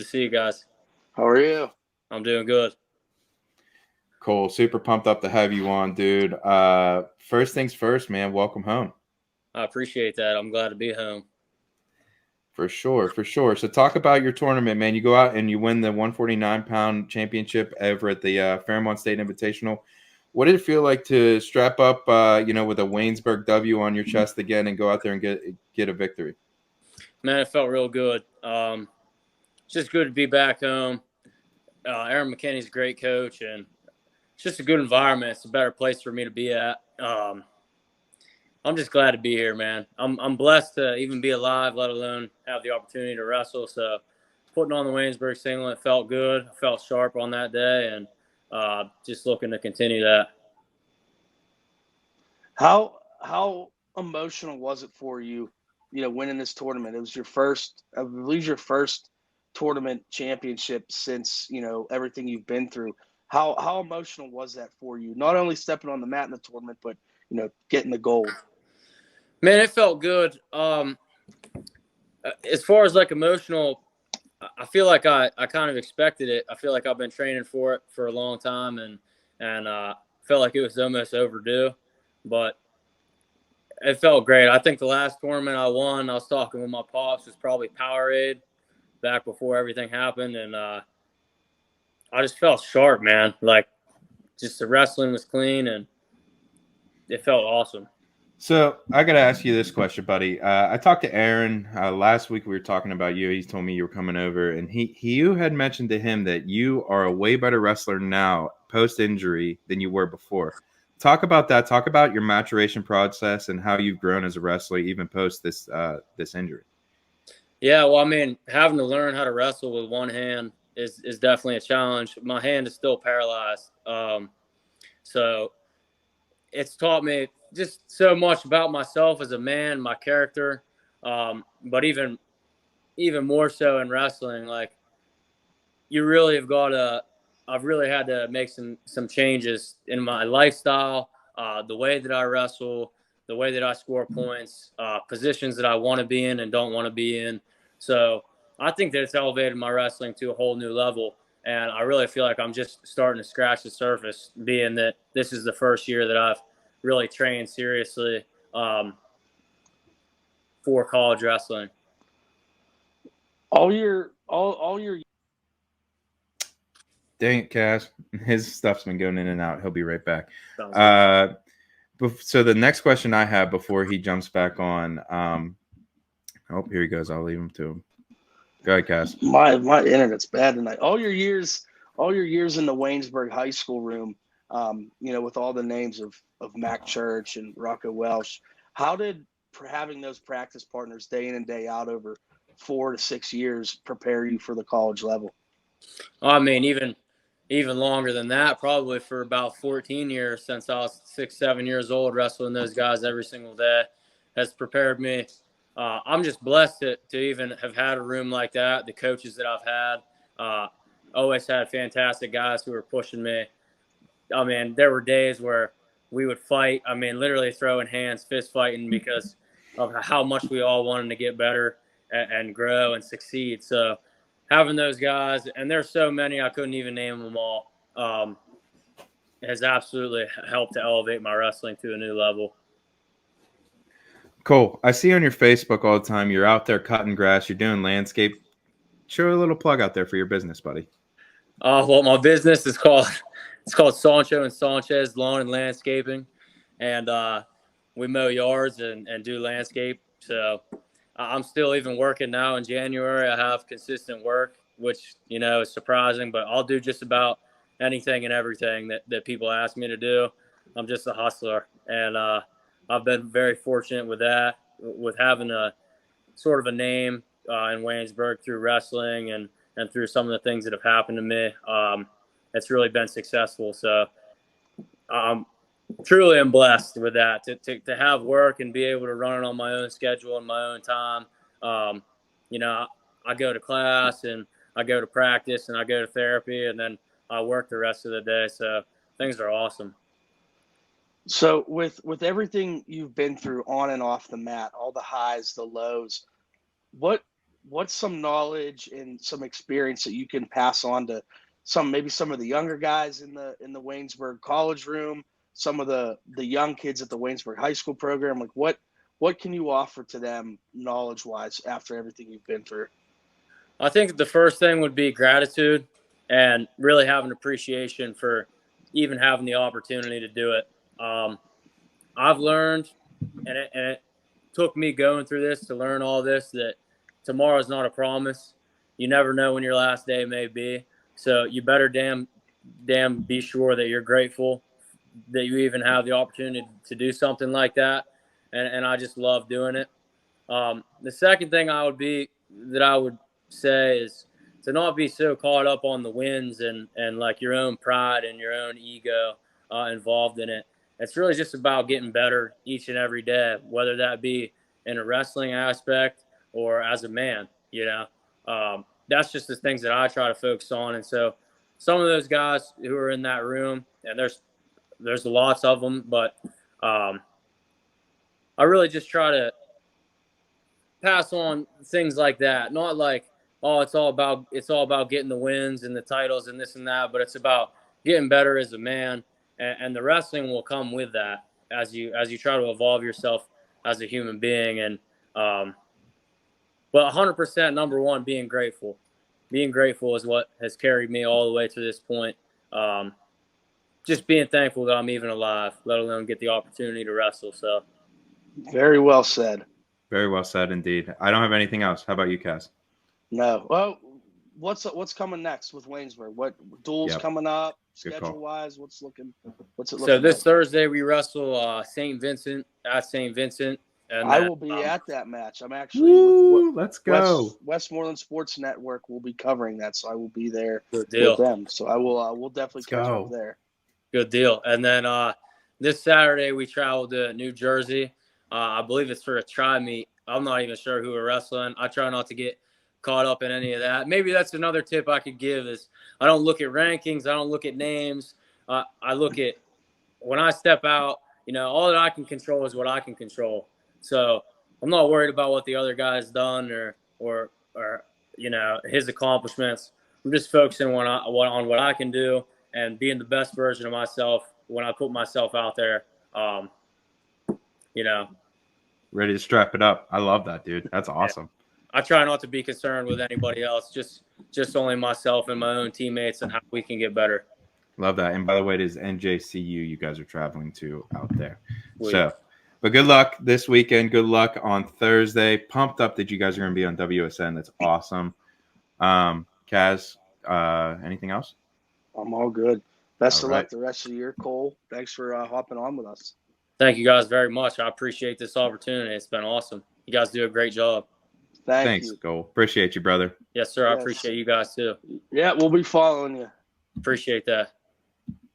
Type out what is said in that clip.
To see you guys. How are you? I'm doing good. Cool. Super pumped up to have you on, dude. First things first, man. Welcome home. I appreciate that. I'm glad to be home. For sure, for sure. So talk about your tournament, man. You go out and you win the 149-pound championship over at the Fairmont State Invitational. What did it feel like to strap up, with a Waynesburg W on your chest again and go out there and get a victory? Man, it felt real good. It's just good to be back home. Aaron McKinney's a great coach, and it's just a good environment. It's a better place for me to be at. I'm just glad to be here, man. I'm blessed to even be alive, let alone have the opportunity to wrestle. So putting on the Waynesburg singlet felt good. I felt sharp on that day, and just looking to continue that. How emotional was it for you, winning this tournament? It was your first, I believe, your first tournament championship since, everything you've been through. How emotional was that for you? Not only stepping on the mat in the tournament, but, getting the gold. Man, it felt good. As far as like emotional, I feel like I kind of expected it. I feel like I've been training for it for a long time, and felt like it was almost overdue. But it felt great. I think the last tournament I won, I was talking with my pops, was probably Powerade back before everything happened, and I just felt sharp, man. Like, just the wrestling was clean, and it felt awesome. So I got to ask you this question, buddy. I talked to Aaron last week. We were talking about you. He told me you were coming over, and you had mentioned to him that you are a way better wrestler now post injury than you were before. Talk about that. Talk about your maturation process and how you've grown as a wrestler even post this injury. Yeah, well, I mean, having to learn how to wrestle with one hand is definitely a challenge. My hand is still paralyzed, so it's taught me just so much about myself as a man, my character, but even more so in wrestling. Like, you really have got to. I've really had to make some changes in my lifestyle, the way that I wrestle, the way that I score points, positions that I want to be in and don't want to be in. So I think that it's elevated my wrestling to a whole new level. And I really feel like I'm just starting to scratch the surface, being that this is the first year that I've really trained seriously for college wrestling. All your Dang it, Cass. His stuff's been going in and out. He'll be right back. Sounds good. So the next question I have before he jumps back on. Here he goes. I'll leave him to him. Go ahead, Cass. My internet's bad tonight. All your years in the Waynesburg high school room, with all the names of Mac Church and Rocco Welsh. How did having those practice partners day in and day out over 4 to 6 years prepare you for the college level? I mean, even longer than that, probably for about 14 years, since I was 6, 7 years old, wrestling those guys every single day, has prepared me. I'm just blessed to even have had a room like that. The coaches that I've had, always had fantastic guys who were pushing me. I mean, there were days where we would fight. I mean, literally throwing hands, fist fighting, because of how much we all wanted to get better and grow and succeed. So having those guys, and there's so many, I couldn't even name them all, has absolutely helped to elevate my wrestling to a new level. Cool. I see on your Facebook all the time you're out there cutting grass, you're doing landscape. Show a little plug out there for your business, buddy. Well, my business is called Sancho and Sanchez Lawn and Landscaping, and we mow yards and do landscape. So I'm still even working now in January. I have consistent work, which is surprising, but I'll do just about anything and everything that people ask me to do. I'm just a hustler, and I've been very fortunate with that, with having a sort of a name in Waynesburg through wrestling and through some of the things that have happened to me. It's really been successful. So truly am blessed with that, to have work and be able to run it on my own schedule and my own time. I go to class and I go to practice and I go to therapy, and then I work the rest of the day. So things are awesome. So with everything you've been through on and off the mat, all the highs, the lows, what what's some knowledge and some experience that you can pass on to maybe some of the younger guys in the Waynesburg college room, some of the young kids at the Waynesburg high school program? Like what can you offer to them knowledge wise after everything you've been through? I think the first thing would be gratitude and really having appreciation for even having the opportunity to do it. I've learned, and it took me going through this to learn all this, that tomorrow's not a promise. You never know when your last day may be. So you better damn be sure that you're grateful that you even have the opportunity to do something like that. And I just love doing it. The second thing I would say is to not be so caught up on the wins and like your own pride and your own ego involved in it. It's really just about getting better each and every day, whether that be in a wrestling aspect or as a man. That's just the things that I try to focus on. And so some of those guys who are in that room, and there's lots of them, but I really just try to pass on things like that. Not like, oh, it's all about getting the wins and the titles and this and that, but it's about getting better as a man, and the wrestling will come with that as you try to evolve yourself as a human being. And but 100% number one, being grateful. Being grateful is what has carried me all the way to this point. Just being thankful that I'm even alive, let alone get the opportunity to wrestle. So, very well said. Very well said indeed. I don't have anything else. How about you, Cass? No. Well, what's coming next with Waynesburg? What duels coming up schedule wise? What's it looking? So this Thursday we wrestle St. Vincent at St. Vincent. And I will be at that match. I'm actually let's go. Westmoreland Sports Network will be covering that, so I will be there with them. So I will we'll definitely catch up there. Good deal. And then this Saturday we travel to New Jersey. I believe it's for a tri-meet. I'm not even sure who we're wrestling. I try not to get caught up in any of that. Maybe that's another tip I could give is I don't look at rankings. I don't look at names. I look at when I step out, all that I can control is what I can control. So I'm not worried about what the other guy's done or his accomplishments. I'm just focusing on what I can do and being the best version of myself when I put myself out there. Ready to strap it up. I love that, dude. That's awesome. I try not to be concerned with anybody else, just only myself and my own teammates and how we can get better. Love that. And by the way, it is NJCU you guys are traveling to out there. But good luck this weekend. Good luck on Thursday. Pumped up that you guys are going to be on WSN. That's awesome. Kaz, anything else? I'm all good. Best of luck the rest of the year, Cole. Thanks for hopping on with us. Thank you guys very much. I appreciate this opportunity. It's been awesome. You guys do a great job. Thanks, Cole. Appreciate you, brother. Yes, sir. I appreciate you guys too. Yeah, we'll be following you. Appreciate that.